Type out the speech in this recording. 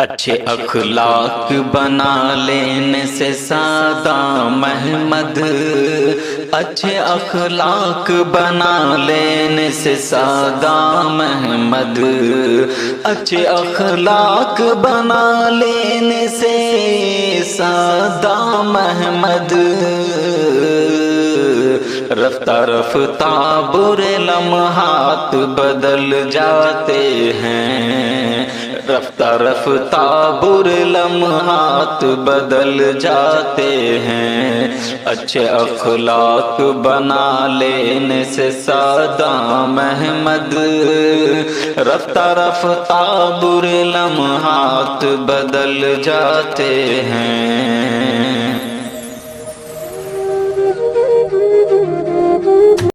اچھے اخلاق بنا لینے سے سادہ محمد، اچھے اخلاق بنا لینے سے سادہ محمد، اچھے اخلاق بنا لینے سے سادہ محمد، رفتہ رفتہ برے لمحات بدل جاتے ہیں، رفتہ رفتہ برے لمحات بدل جاتے ہیں، اچھے اخلاق بنا لینے سے سادہ محمد، رفتہ رفتہ برے لمحات بدل جاتے ہیں۔